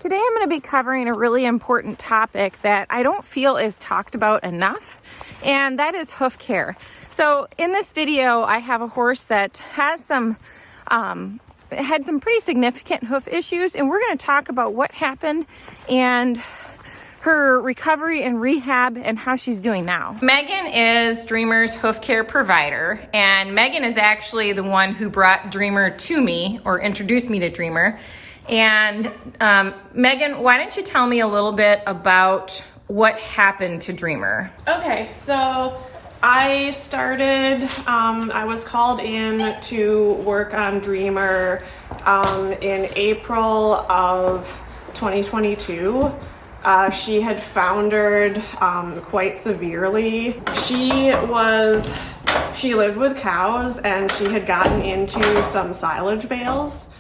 Today I'm going to be covering a really important topic that I don't feel is talked about enough, and that is hoof care. So in this video, I have a horse that has had some pretty significant hoof issues, and we're going to talk about what happened and her recovery and rehab and how she's doing now. Megan is Dreamer's hoof care provider, and Megan is actually the one who brought Dreamer to me or introduced me to Dreamer. And Megan, why don't you tell me a little bit about what happened to Dreamer? Okay, so I started, I was called in to work on Dreamer in April of 2022. She had foundered quite severely. She lived with cows and she had gotten into some silage bales.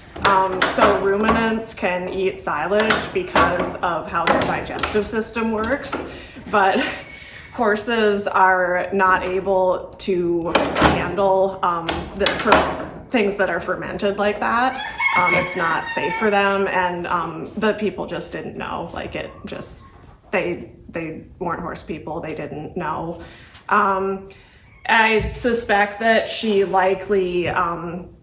So ruminants can eat silage because of how their digestive system works, but horses are not able to handle things that are fermented like that. It's not safe for them, and the people just didn't know. They weren't horse people. They didn't know. I suspect that she likely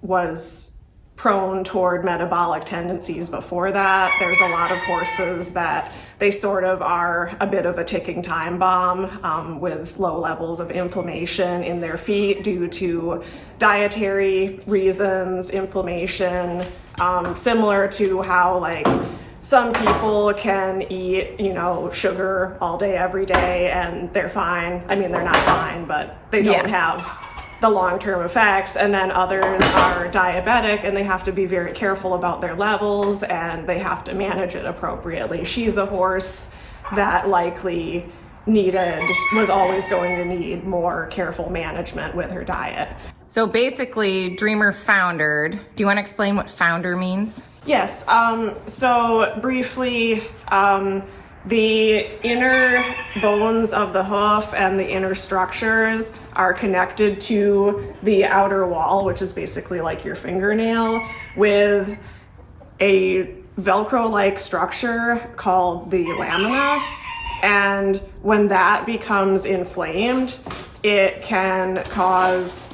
was prone toward metabolic tendencies before that. There's a lot of horses that they sort of are a bit of a ticking time bomb with low levels of inflammation in their feet due to dietary reasons, inflammation, similar to how some people can eat, sugar all day, every day, and they're fine. I mean, they're not fine, but they don't have the long-term effects. And then others are diabetic and they have to be very careful about their levels and they have to manage it appropriately. She's a horse that likely was always going to need more careful management with her diet. So basically, Dreamer foundered. Do you want to explain what founder means? Yes. So briefly, the inner bones of the hoof and the inner structures are connected to the outer wall, which is basically like your fingernail, with a Velcro-like structure called the lamina. And when that becomes inflamed, it can cause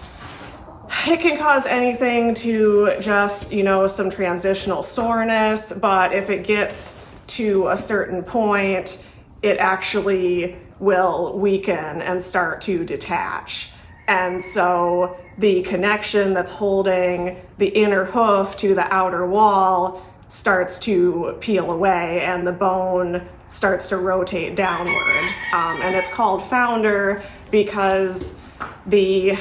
anything to just, some transitional soreness, but if it gets to a certain point, it actually will weaken and start to detach. And so the connection that's holding the inner hoof to the outer wall starts to peel away and the bone starts to rotate downward. And it's called founder because the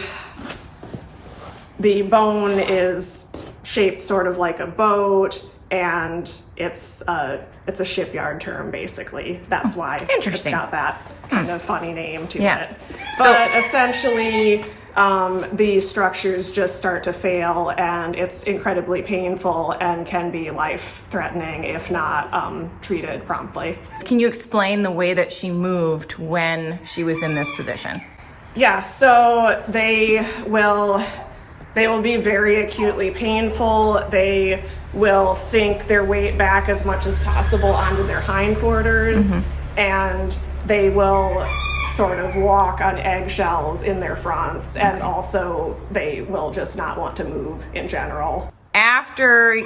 bone is shaped sort of like a boat, and it's a shipyard term, basically. That's why it's got that kind of funny name to it. But essentially, the structures just start to fail, and it's incredibly painful and can be life-threatening if not treated promptly. Can you explain the way that she moved when she was in this position? Yeah, so they will be very acutely painful. They will sink their weight back as much as possible onto their hindquarters, and they will sort of walk on eggshells in their fronts, and also they will just not want to move in general. After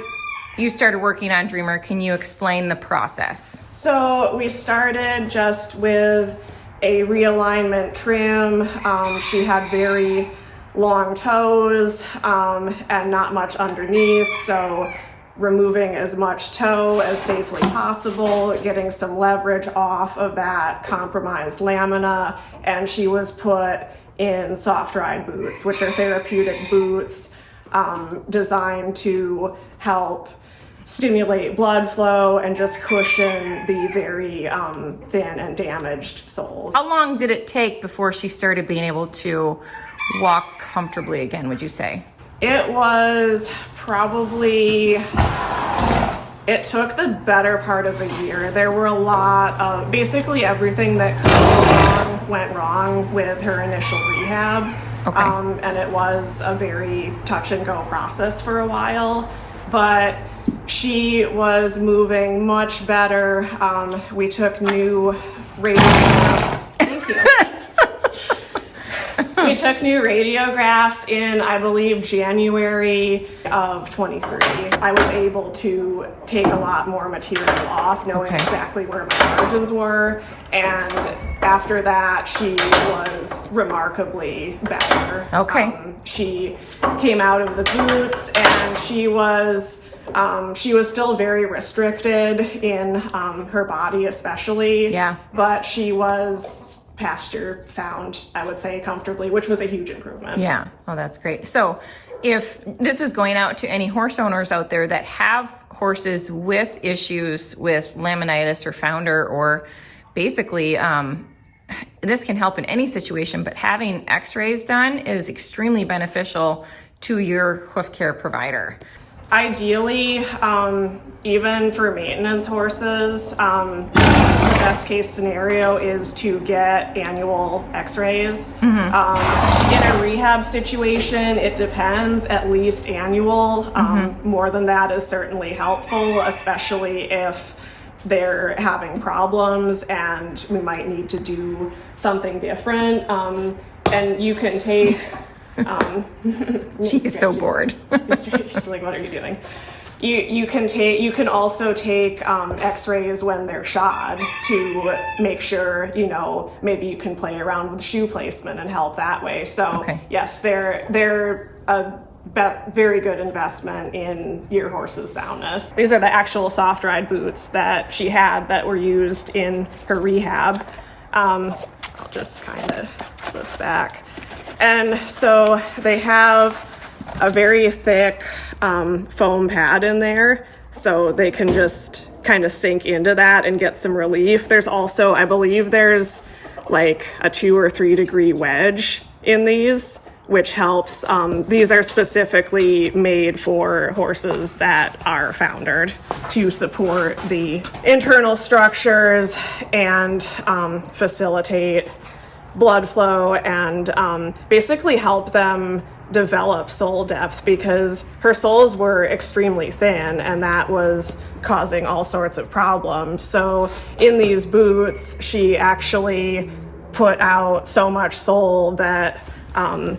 you started working on Dreamer, can you explain the process? So we started just with a realignment trim. She had very long toes and not much underneath, so removing as much toe as safely possible, getting some leverage off of that compromised lamina, and she was put in soft ride boots, which are therapeutic boots designed to help stimulate blood flow and just cushion the very thin and damaged soles. How long did it take before she started being able to walk comfortably again, would you say? It was probably, it took the better part of a year. There were a lot of, basically everything that could go wrong went wrong with her initial rehab. And it was a very touch and go process for a while, but She was moving much better. We took new radiographs. Thank you. We took new radiographs in, I believe, January of 23. I was able to take a lot more material off, knowing exactly where my margins were. And after that, she was remarkably better. She came out of the boots, and she was still very restricted in her body, especially. Yeah. But she was pasture sound, I would say, comfortably, which was a huge improvement. Yeah. Oh, that's great. So if this is going out to any horse owners out there that have horses with issues with laminitis or founder, or basically this can help in any situation, but having x-rays done is extremely beneficial to your hoof care provider. Ideally, even for maintenance horses, the best case scenario is to get annual x-rays. In a rehab situation, it depends, at least annual. More than that is certainly helpful, especially if they're having problems and we might need to do something different. And you can take... She's so bored. She's like, what are you doing? You can also take x-rays when they're shod to make sure, maybe you can play around with shoe placement and help that way. So yes, they're a very good investment in your horse's soundness. These are the actual soft ride boots that she had that were used in her rehab. I'll just kind of put this back. And so they have a very thick foam pad in there, so they can just kind of sink into that and get some relief. There's also, I believe there's like a 2 or 3 degree wedge in these, which helps. These are specifically made for horses that are foundered to support the internal structures and facilitate blood flow and basically help them develop sole depth, because her soles were extremely thin and that was causing all sorts of problems. So in these boots, she actually put out so much sole that I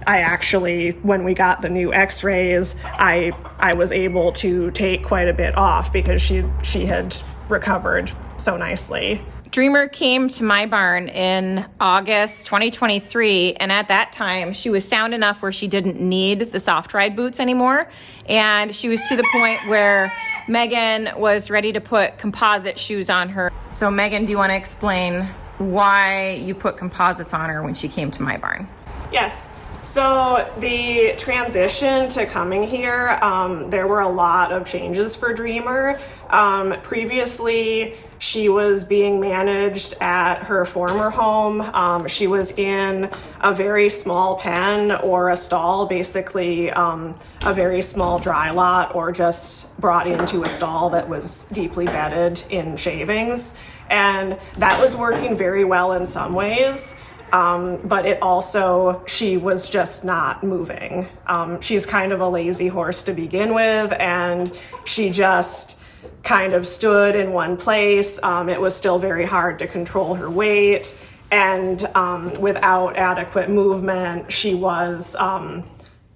actually, when we got the new x-rays, I was able to take quite a bit off because she had recovered so nicely. Dreamer came to my barn in August 2023, and at that time she was sound enough where she didn't need the soft ride boots anymore, and she was to the point where Megan was ready to put composite shoes on her. So Megan, do you want to explain why you put composites on her when she came to my barn? Yes. So the transition to coming here, there were a lot of changes for Dreamer. Previously, she was being managed at her former home. She was in a very small pen or a stall, basically a very small dry lot, or just brought into a stall that was deeply bedded in shavings. And that was working very well in some ways. But it also, she was just not moving. She's kind of a lazy horse to begin with, and she just kind of stood in one place. It was still very hard to control her weight, and without adequate movement, she was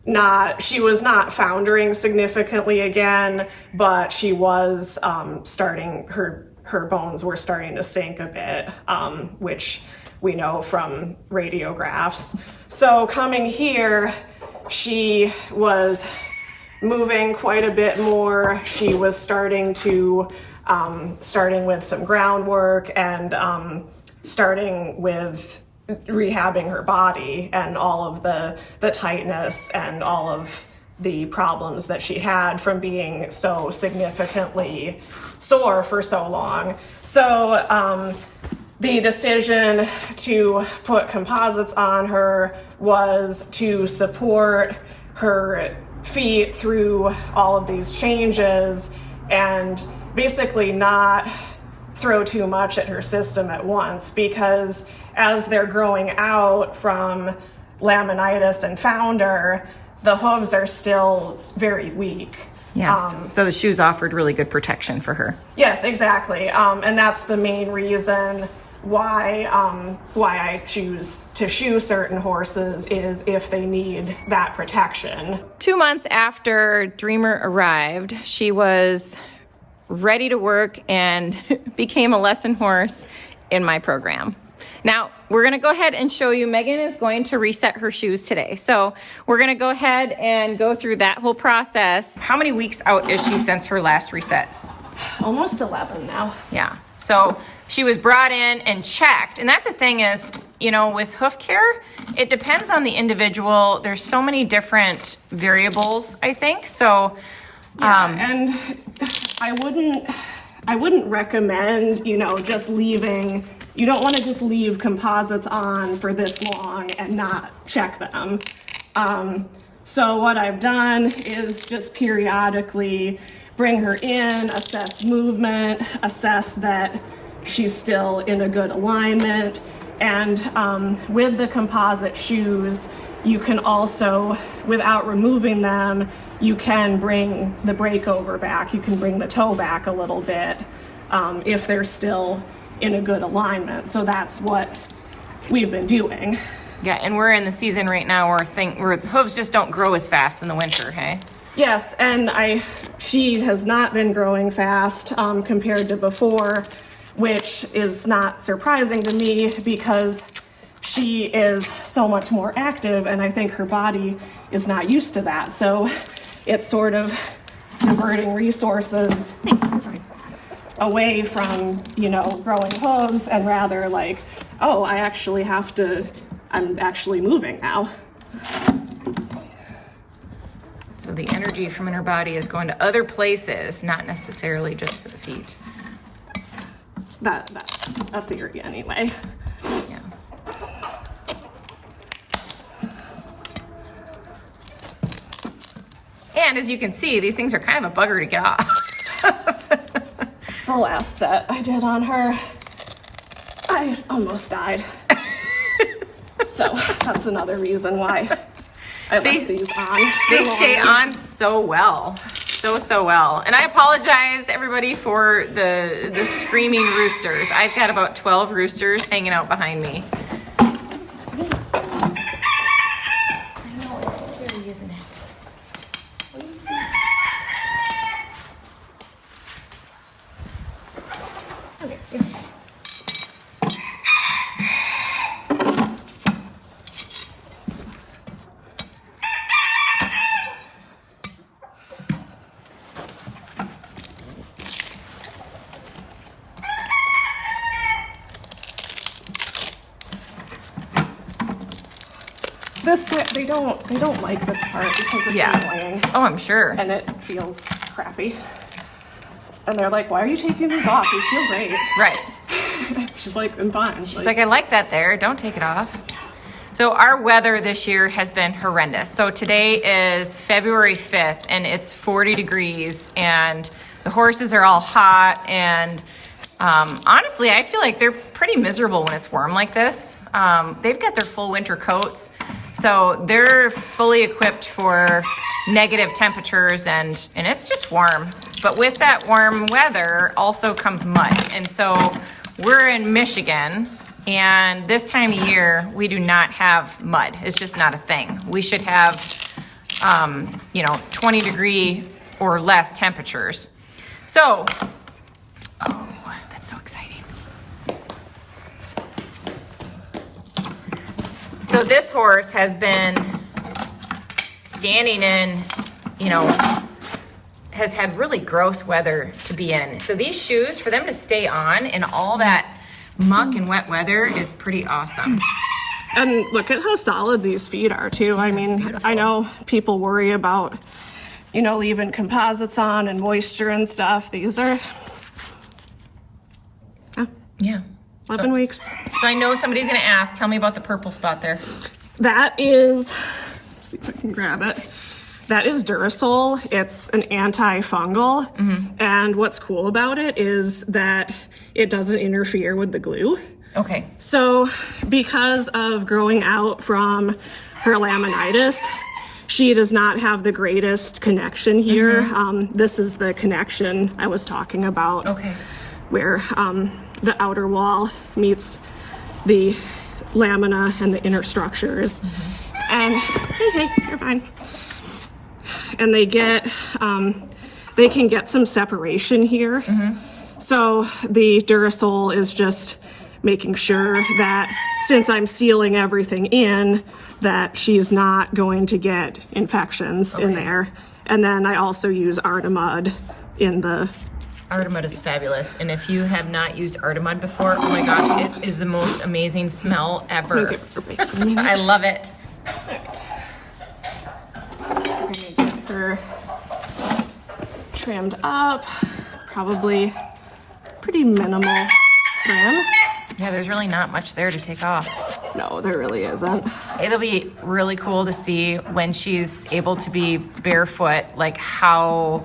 not foundering significantly again, but she was starting, her bones were starting to sink a bit, which we know from radiographs. So coming here, she was moving quite a bit more. She was starting with some groundwork and starting with rehabbing her body and all of the tightness and all of the problems that she had from being so significantly sore for so long. So the decision to put composites on her was to support her feet through all of these changes and basically not throw too much at her system at once, because as they're growing out from laminitis and founder, the hooves are still very weak. Yes. So the shoes offered really good protection for her. Yes, exactly. And that's the main reason why I choose to shoe certain horses, is if they need that protection. 2 months after Dreamer arrived, she was ready to work and became a lesson horse in my program. Now, we're going to go ahead and show you. Megan is going to reset her shoes today. So we're going to go ahead and go through that whole process. How many weeks out is she since her last reset? Almost 11 now. Yeah. So she was brought in and checked. And that's the thing is, you know, with Hoof Care, it depends on the individual. There's so many different variables, I think. So, and I wouldn't recommend, you know, just leaving. You don't want to just leave composites on for this long and not check them. So what I've done is just periodically bring her in, assess movement, assess that she's still in a good alignment. And with the composite shoes, you can also, without removing them, you can bring the breakover back. You can bring the toe back a little bit if they're still in a good alignment. So that's what we've been doing. Yeah, and we're in the season right now where hooves just don't grow as fast in the winter, hey? Yes, and she has not been growing fast compared to before, which is not surprising to me because she is so much more active, and I think her body is not used to that. So it's sort of diverting resources away from, you know, growing hooves, and rather like, oh, I'm actually moving now. So the energy from in her body is going to other places, not necessarily just to the feet. That's a theory anyway. Yeah. And as you can see, these things are kind of a bugger to get off. The last set I did on her, I almost died. So that's another reason why I left these on. They stay on so well. So well. And I apologize, everybody, for the screaming roosters. I've got about 12 roosters hanging out behind me. I know, it's scary, isn't it? What do you see? Okay. They don't like this part because it's annoying. Oh, I'm sure. And it feels crappy. And they're like, why are you taking these off? These feel great. Right. She's like, I'm fine. She's like, I like that there. Don't take it off. So our weather this year has been horrendous. So today is February 5th and it's 40 degrees and the horses are all hot. And honestly, I feel like they're pretty miserable when it's warm like this. They've got their full winter coats. So they're fully equipped for negative temperatures and it's just warm. But with that warm weather also comes mud. And so we're in Michigan and this time of year, we do not have mud. It's just not a thing. We should have, 20 degree or less temperatures. So, oh, that's so exciting. So this horse has been standing in, has had really gross weather to be in. So these shoes, for them to stay on in all that muck and wet weather is pretty awesome. And look at how solid these feet are too. I mean, beautiful. I know people worry about, leaving composites on and moisture and stuff. These are, 11 weeks. So I know somebody's gonna ask, tell me about the purple spot there. That is, let's see if I can grab it. That is Durasol. It's an antifungal. Mm-hmm. And what's cool about it is that it doesn't interfere with the glue. Okay. So because of growing out from her laminitis, she does not have the greatest connection here. This is the connection I was talking about. Okay. Where the outer wall meets the lamina and the inner structures. And hey, you're fine. And they can get some separation here. So the Durasol is just making sure that since I'm sealing everything in, that she's not going to get infections in there. And then I also use Artemud in the... Artemud is fabulous. And if you have not used Artemud before, oh my gosh, it is the most amazing smell ever. I love it. I'm gonna get her trimmed up, probably pretty minimal trim. Yeah, there's really not much there to take off. No, there really isn't. It'll be really cool to see when she's able to be barefoot, like how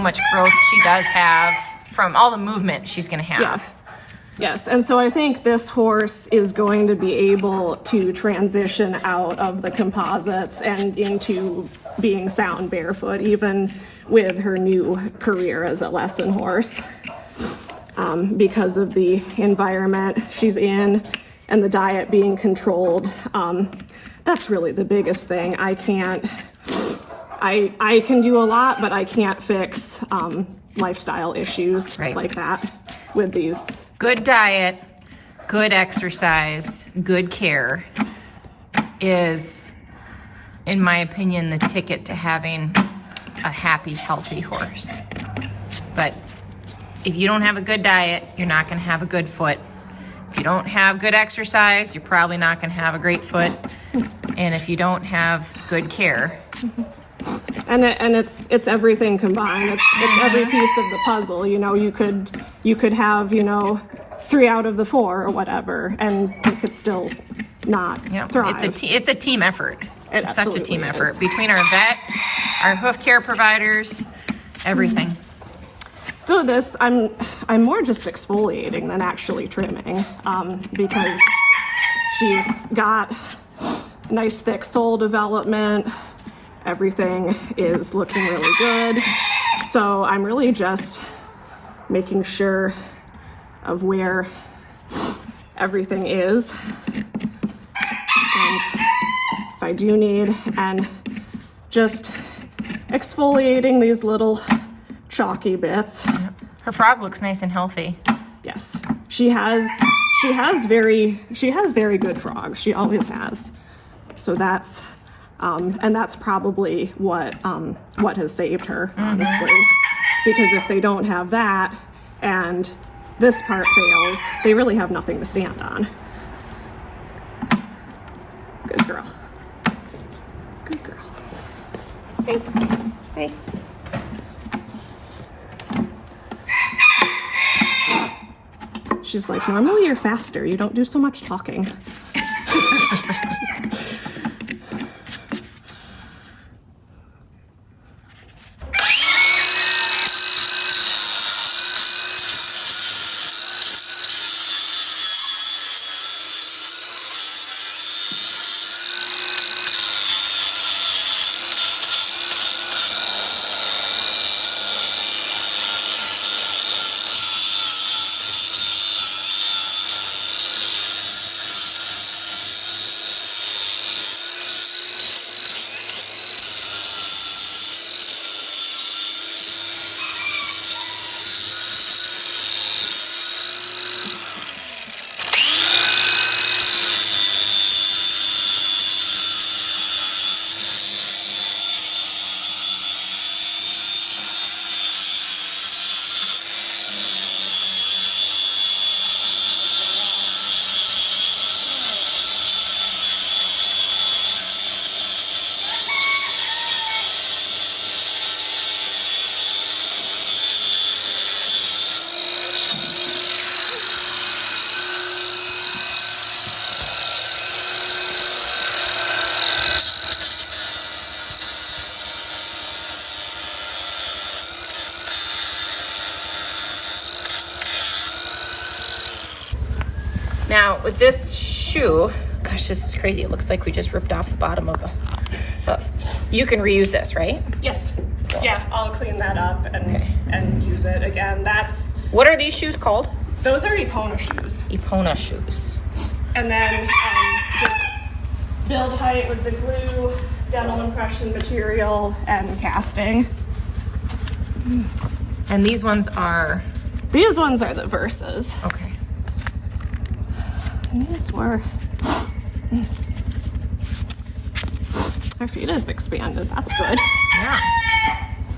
much growth she does have from all the movement she's gonna have. Yes, and so I think this horse is going to be able to transition out of the composites and into being sound barefoot, even with her new career as a lesson horse. Because of the environment she's in and the diet being controlled. That's really the biggest thing. I can do a lot, but I can't fix lifestyle issues like that with these. Good diet, good exercise, good care is, in my opinion, the ticket to having a happy, healthy horse. But if you don't have a good diet, you're not going to have a good foot. If you don't have good exercise, you're probably not going to have a great foot. And if you don't have good care. And it's everything combined. It's every piece of the puzzle. You know, you could have, 3 out of the 4 or whatever, and you could still not thrive. It's a team effort. It's such a team effort is. between our vet, our hoof care providers, everything. So this, I'm more just exfoliating than actually trimming, because she's got nice thick sole development. Everything is looking really good. So I'm really just making sure of where everything is. And if I do need, and just exfoliating these little chalky bits. Her frog looks nice and healthy. Yes, she has very good frogs. She always has. So that's and that's probably what has saved her, honestly. Because if they don't have that and this part fails, they really have nothing to stand on. Good girl. Good girl. Hey. Hey. She's like, normally you're faster. You don't do so much talking. Now, with this shoe, Gosh, this is crazy. It looks like we just ripped off the bottom of a hoof. You can reuse this, right? Yes. Cool. Yeah, I'll clean that up and use it again. What are these shoes called? Those are Epona shoes. Epona shoes. And then just build height with the glue, dental impression material, and casting. And these ones are? These ones are the Versas. Okay. And these were... Her feet have expanded. That's good. Yeah.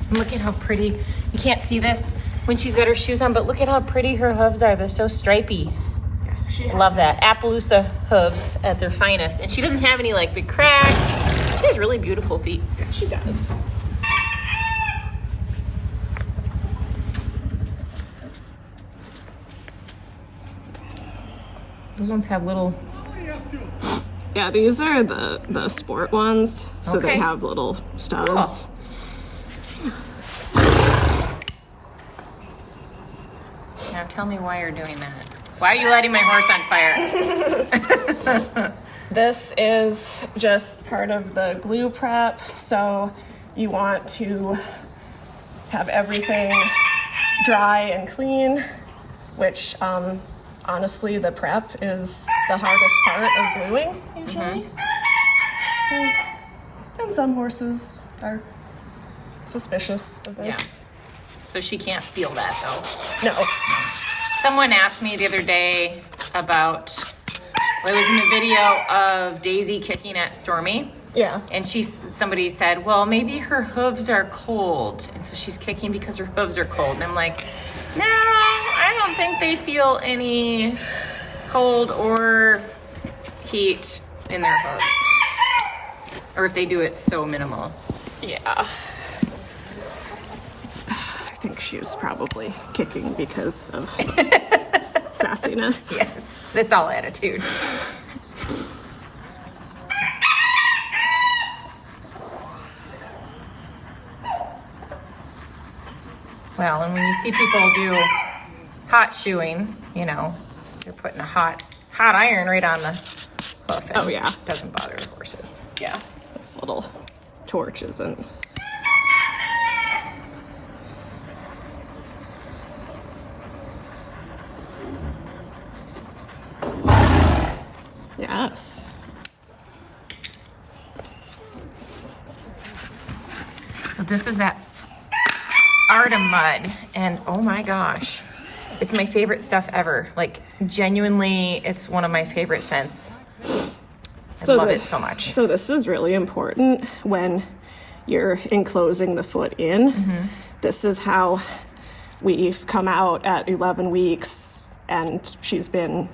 And look at how pretty. You can't see this when she's got her shoes on, but look at how pretty her hooves are. They're so stripy. Love that. Appaloosa hooves at their finest. And she doesn't have any like big cracks. She has really beautiful feet. Yeah, she does. Those ones have little... Yeah, these are the sport ones. So Okay. they have little studs. Cool. Now tell me why you're doing that. Why are you lighting my horse on fire? This is just part of the glue prep. So you want to have everything dry and clean, which honestly the prep is the hardest part of gluing usually. And some horses are suspicious of this. Yeah. So she can't feel that though. No. Someone asked me the other day about, well, it was in the video of Daisy kicking at Stormy. Yeah. And somebody said, well, maybe her hooves are cold. And so she's kicking because her hooves are cold. And I'm like, no, I don't think they feel any cold or heat in their hooves. Or if they do, it's so minimal. Yeah. I think she was probably kicking because of sassiness. Yes, that's all attitude. Well, and when you see people do hot shoeing, you know, they're putting a hot iron right on the hoof. And Oh, yeah. it doesn't bother the horses. Yeah. This little torch isn't. Yes. So this is that Artem mud, and oh my gosh, it's my favorite stuff ever. Like genuinely, it's one of my favorite scents. I love it so much. So this is really important when you're enclosing the foot in. Mm-hmm. This is how we've come out at 11 weeks, and she's been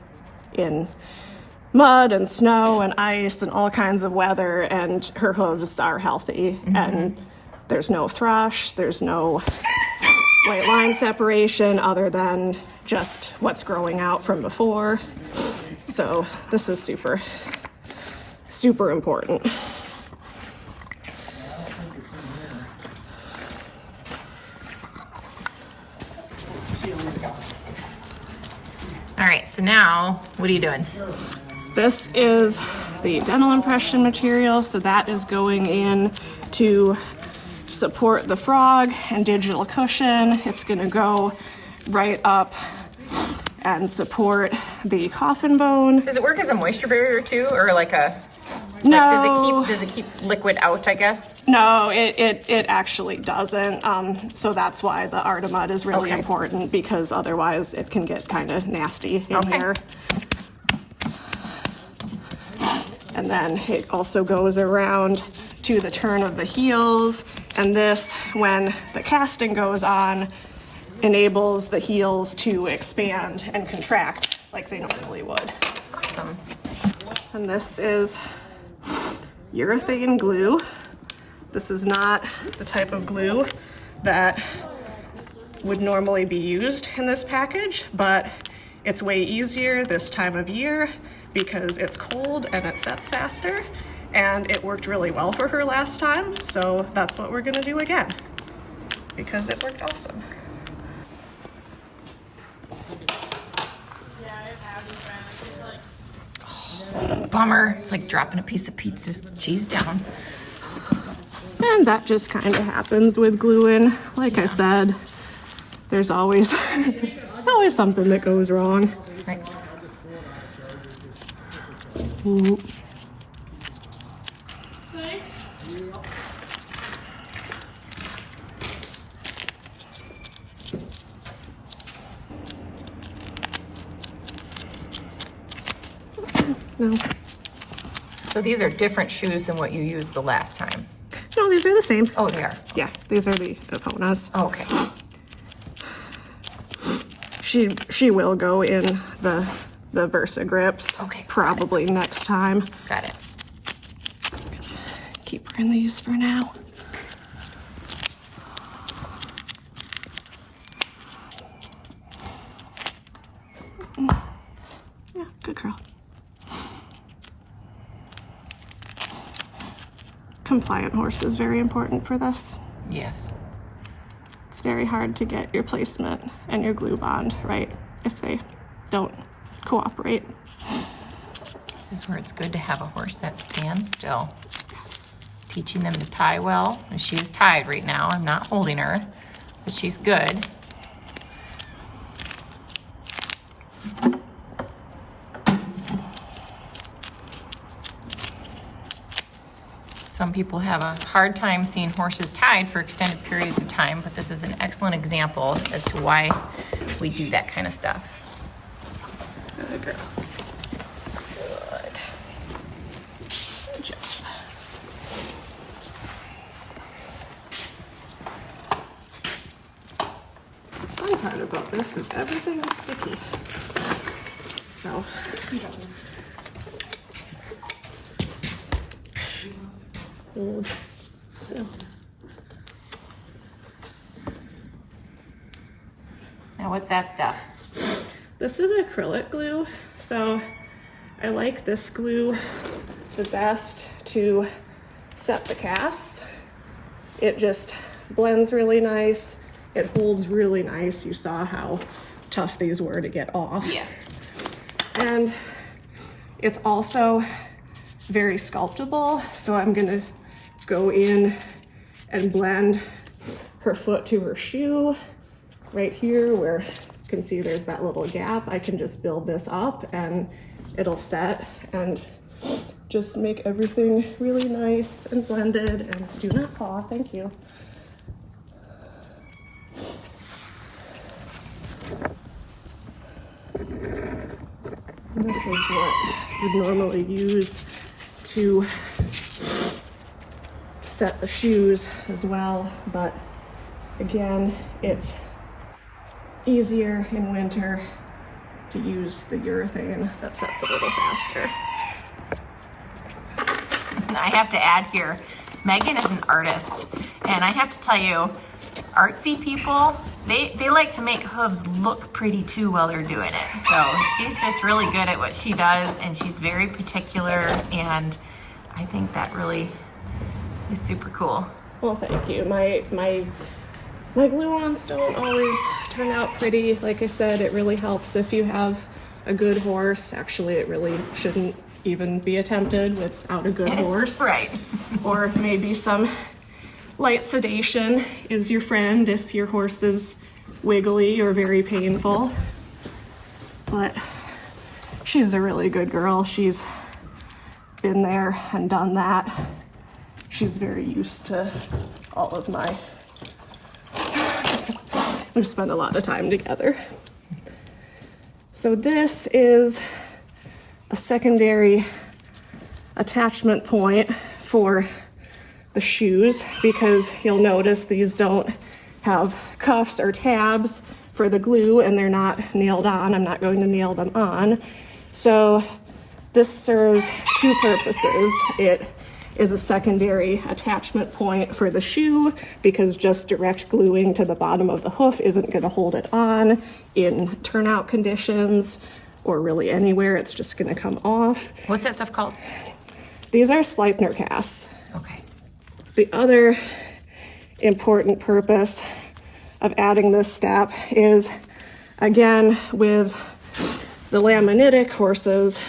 in mud and snow and ice and all kinds of weather, and her hooves are healthy. Mm-hmm. And there's no thrush, there's no white line separation other than just what's growing out from before. So this is super, super important. All right, so now what are you doing? This is the dental impression material, so that is going in to support the frog and digital cushion. It's going to go right up and support the coffin bone. Does it work as a moisture barrier too, or like a? No. Like, does it keep liquid out, I guess? No, it actually doesn't. So that's why the Artemud is really Okay. important, because otherwise it can get kind of nasty in Okay. here. And then it also goes around to the turn of the heels, and this, when the casting goes on, enables the heels to expand and contract like they normally would. Awesome. And this is urethane glue. This is not the type of glue that would normally be used in this package, but it's way easier this time of year because it's cold and it sets faster, and it worked really well for her last time, so that's what we're gonna do again because it worked awesome. bummer. It's like dropping a piece of pizza cheese down. And that just kind of happens with gluing. Like I said, there's always always something that goes wrong. Right. Ooh. No. So these are different shoes than what you used the last time. No, these are the same. Oh, they are. Yeah, these are the Eponas. Oh, okay. She will go in the Versa grips. Okay. Probably next time. Got it. Keep her in these for now. Yeah, good girl. Compliant horse is very important for this. Yes. It's very hard to get your placement and your glue bond right if they don't cooperate. This is where it's good to have a horse that stands still. Yes. Teaching them to tie well. And she is tied right now. I'm not holding her, but she's good. Some people have a hard time seeing horses tied for extended periods of time, but this is an excellent example as to why we do that kind of stuff. Good girl. Good. Good job. The fun part about this is everything is sticky. So, hold still. Now what's that stuff? This is acrylic glue, so I like this glue the best to set the casts. It just blends really nice. It holds really nice. You saw how tough these were to get off. Yes. And it's also very sculptable, so I'm gonna go in and blend her foot to her shoe right here where you can see there's that little gap. I can just build this up and it'll set and just make everything really nice and blended. And do not paw, thank you. And this is what you'd normally use to set the shoes as well, but again, it's easier in winter to use the urethane that sets a little faster. I have to add here, Megan is an artist, and I have to tell you, artsy people, they like to make hooves look pretty too while they're doing it. So she's just really good at what she does, and she's very particular, and I think that really is super cool. Well, thank you. My glue-ons don't always turn out pretty. Like I said, it really helps if you have a good horse. Actually, it really shouldn't even be attempted without a good horse. Right. Or maybe some light sedation is your friend if your horse is wiggly or very painful. But she's a really good girl. She's been there and done that. She's very used to all of my... We've spent a lot of time together. So this is a secondary attachment point for the shoes, because you'll notice these don't have cuffs or tabs for the glue and they're not nailed on. I'm not going to nail them on. So this serves two purposes. It is a secondary attachment point for the shoe, because just direct gluing to the bottom of the hoof isn't going to hold it on in turnout conditions or really anywhere. It's just going to come off. What's that stuff called? These are Sleipner casts. Okay. The other important purpose of adding this step is, again, with the laminitic horses,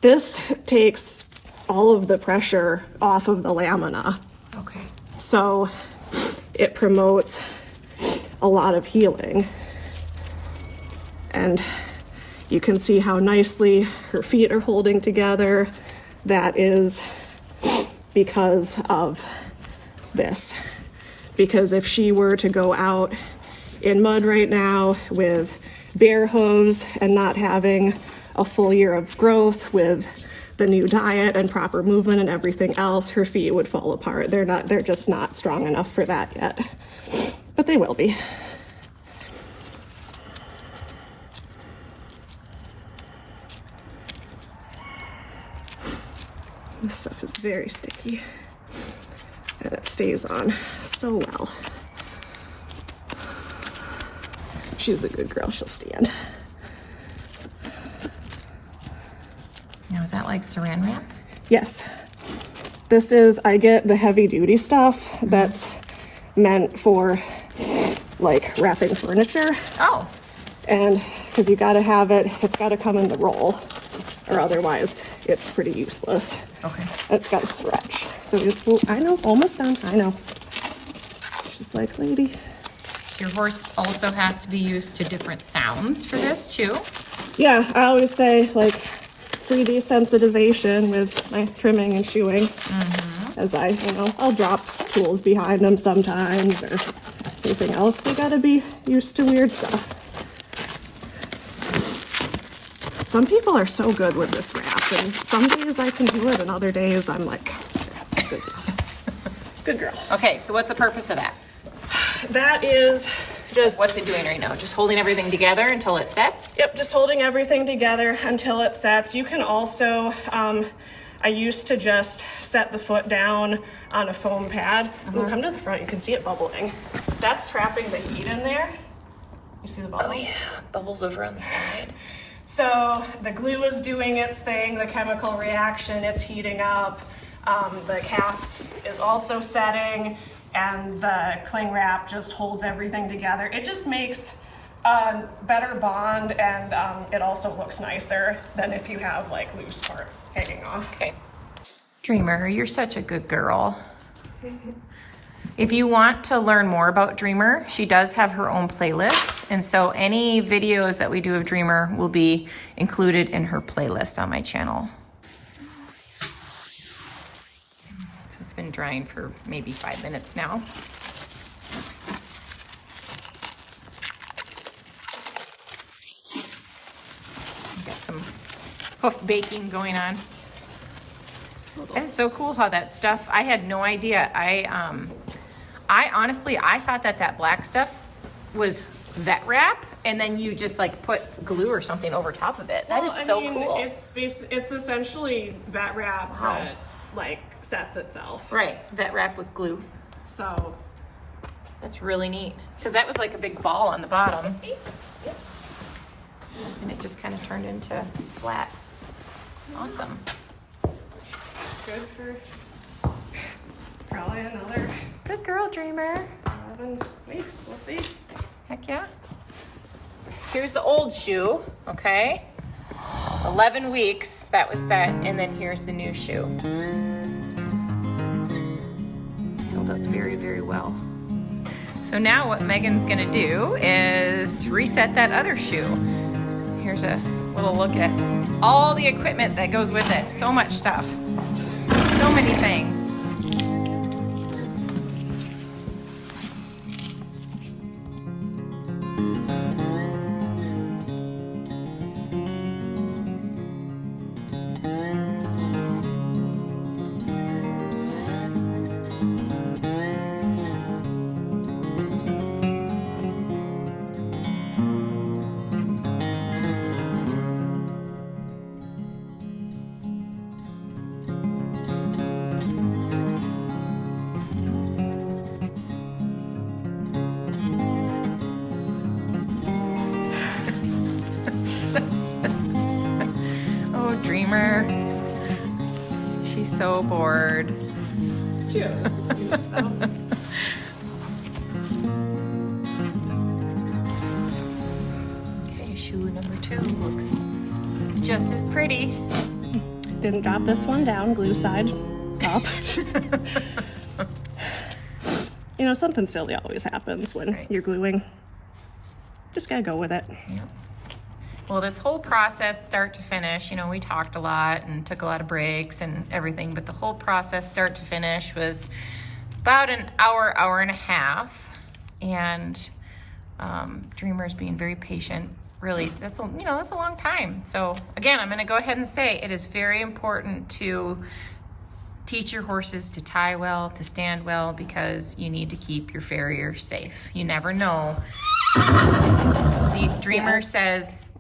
This takes all of the pressure off of the lamina. Okay. So it promotes a lot of healing. And you can see how nicely her feet are holding together. That is because of this. Because if she were to go out in mud right now with bare hooves and not having a full year of growth with the new diet and proper movement and everything else, her feet would fall apart. They're just not strong enough for that yet. But they will be. This stuff is very sticky and it stays on so well. She's a good girl, she'll stand. Now, is that like saran wrap? Yes. This is, I get the heavy duty stuff that's meant for like wrapping furniture. Oh. And because you gotta have it, it's gotta come in the roll or otherwise it's pretty useless. Okay. And it's gotta stretch. So just, I know, almost done, I know. She's like, lady. So your horse also has to be used to different sounds for this too? Yeah, I always say like 3D sensitization with my trimming and shoeing. As I'll drop tools behind them sometimes or anything else. They gotta be used to weird stuff. Some people are so good with this wrap, and some days I can do it, and other days I'm like, that's good enough. Good girl. Okay, so what's the purpose of that? That is just... What's it doing right now? Just holding everything together until it sets? Yep, just holding everything together until it sets. You can also, I used to just set the foot down on a foam pad. Ooh, come to the front, you can see it bubbling. That's trapping the heat in there. You see the bubbles? Oh yeah, bubbles over on the side. So the glue is doing its thing, the chemical reaction, it's heating up. The cast is also setting, and the cling wrap just holds everything together. It just makes a better bond, and it also looks nicer than if you have like loose parts hanging off. Okay. Dreamer, you're such a good girl. If you want to learn more about Dreamer, she does have her own playlist. And so any videos that we do of Dreamer will be included in her playlist on my channel. So it's been drying for maybe 5 minutes now. Got some hoof baking going on. That is so cool how that stuff, I had no idea. I honestly, I thought that black stuff was vet wrap, and then you just like put glue or something over top of it. That is so cool. It's essentially vet wrap that like sets itself. Right, vet wrap with glue. So that's really neat, because that was like a big ball on the bottom. And it just kind of turned into flat. Awesome. Good for probably another Good girl, Dreamer. 11 weeks. We'll see. Heck yeah. Here's the old shoe, okay? 11 weeks that was set, and then here's the new shoe. Held up very, very well. So now what Megan's gonna do is reset that other shoe. Here's a little look at all the equipment that goes with it. So much stuff. So many things. Dreamer. She's so bored. Cheers. This is good stuff. Okay, shoe number 2 looks just as pretty. didn't drop this one down, glue side up. You know, something silly always happens when you're gluing. Just gotta go with it. Yeah. Well, this whole process, start to finish, you know, we talked a lot and took a lot of breaks and everything, but the whole process, start to finish, was about an hour, hour and a half. And Dreamer's being very patient. Really, that's a long time. So again, I'm going to go ahead and say it is very important to teach your horses to tie well, to stand well, because you need to keep your farrier safe. You never know. See, Dreamer says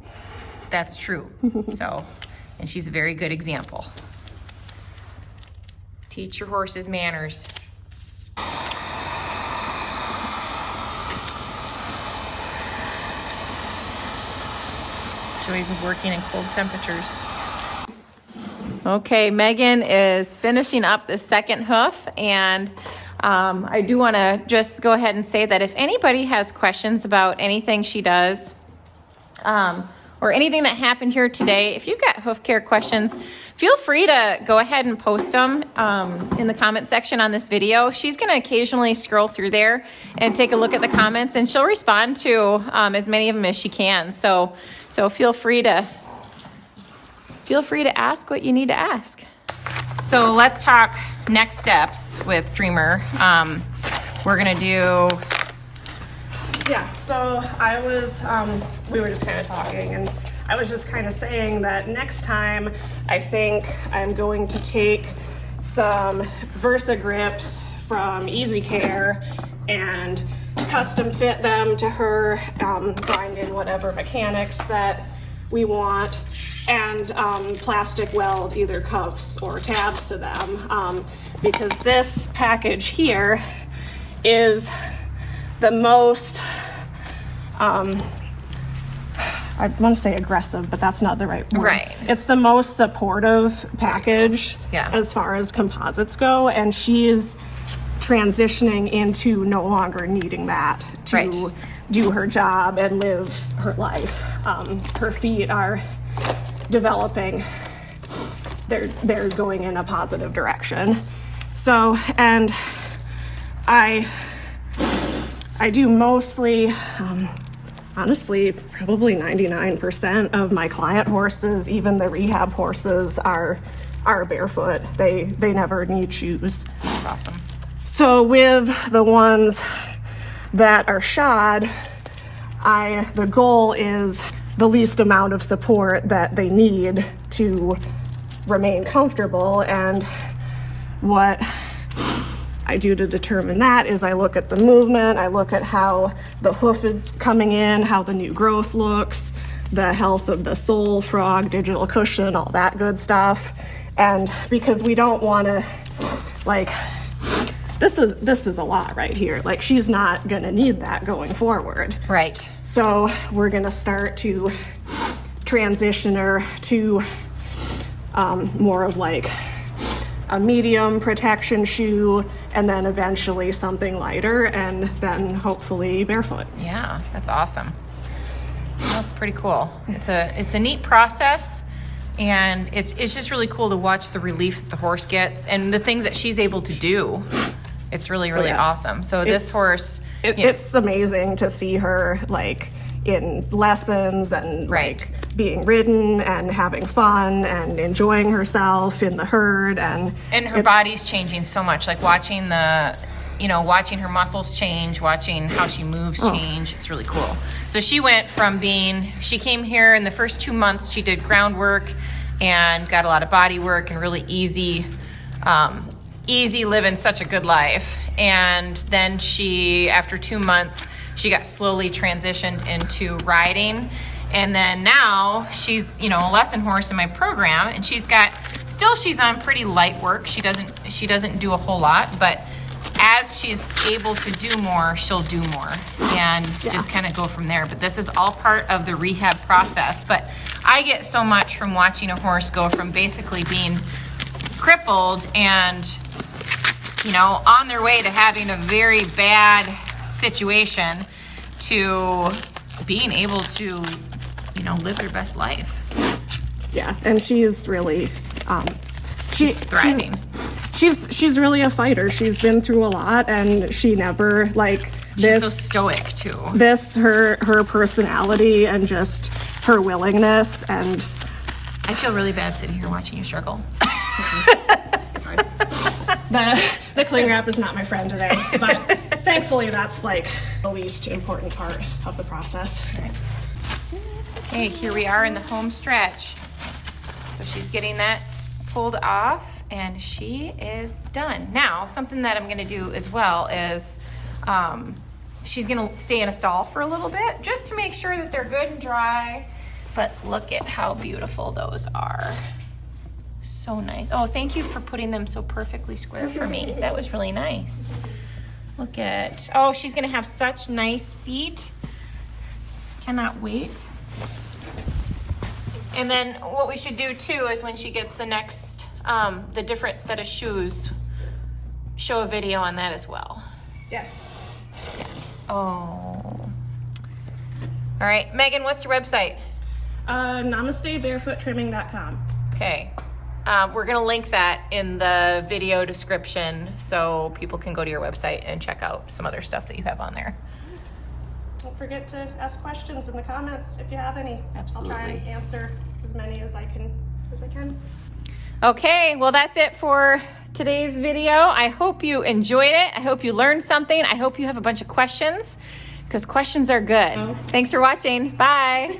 that's true. So, and she's a very good example. Teach your horses manners. Joys of working in cold temperatures. Okay, Megan is finishing up the second hoof, and I do want to just go ahead and say that if anybody has questions about anything she does, or anything that happened here today, if you've got hoof care questions, feel free to go ahead and post them in the comment section on this video. She's going to occasionally scroll through there and take a look at the comments, and she'll respond to as many of them as she can. So feel free to ask what you need to ask. So let's talk next steps with Dreamer. We're going to do... Yeah, so I was, we were just kind of talking, and I was just kind of saying that next time I think I'm going to take some Versa grips from Easy Care and custom fit them to her, bind in whatever mechanics that we want, and plastic weld either cuffs or tabs to them, because this package here is the most, I want to say aggressive, but that's not the right word. Right. It's the most supportive package as far as composites go, and she's transitioning into no longer needing that to do her job and live her life. Her feet are developing. They're going in a positive direction. So, and I do mostly, honestly, probably 99% of my client horses, even the rehab horses, are barefoot. They never need shoes. That's awesome. So with the ones that are shod, the goal is the least amount of support that they need to remain comfortable. And what I do to determine that is I look at the movement, I look at how the hoof is coming in, how the new growth looks, the health of the sole, frog, digital cushion, all that good stuff. And because we don't want to, like, this is a lot right here. Like, she's not going to need that going forward. Right. So we're going to start to transition her to more of like a medium protection shoe, and then eventually something lighter, and then hopefully barefoot. Yeah, that's awesome. That's pretty cool. It's a neat process, and it's just really cool to watch the relief that the horse gets and the things that she's able to do. It's really awesome. So this horse, it's amazing to see her like in lessons and like being ridden and having fun and enjoying herself in the herd, and her body's changing so much. Like watching watching her muscles change, watching how she moves change. It's really cool. So she went from she came here in the first 2 months, she did groundwork and got a lot of body work and really easy living such a good life. And then after 2 months, she got slowly transitioned into riding. And then now she's, a lesson horse in my program, and she's on pretty light work. She doesn't do a whole lot, but as she's able to do more, she'll do more and just kind of go from there. But this is all part of the rehab process. But I get so much from watching a horse go from basically being crippled and on their way to having a very bad situation to being able to live their best life. Yeah, and she's really She's thriving. She's really a fighter. She's been through a lot, and she never She's so stoic too. Her personality and just her willingness, and I feel really bad sitting here watching you struggle. The cling wrap is not my friend today, but thankfully that's the least important part of the process. Okay, here we are in the home stretch. So she's getting that pulled off and she is done. Now, something that I'm gonna do as well is she's gonna stay in a stall for a little bit just to make sure that they're good and dry. But look at how beautiful those are. So nice. Oh, thank you for putting them so perfectly square for me. That was really nice. Look at, oh, she's gonna have such nice feet. Cannot wait. And then what we should do too is when she gets the next, the different set of shoes, show a video on that as well. Yes. Yeah. Oh. All right, Megan, what's your website? NamasteBarefootTrimming.com. Okay. We're gonna link that in the video description so people can go to your website and check out some other stuff that you have on there. Don't forget to ask questions in the comments if you have any. Absolutely. I'll try and answer as many as I can. Okay, well that's it for today's video. I hope you enjoyed it. I hope you learned something. I hope you have a bunch of questions because questions are good. Thanks for watching. Bye.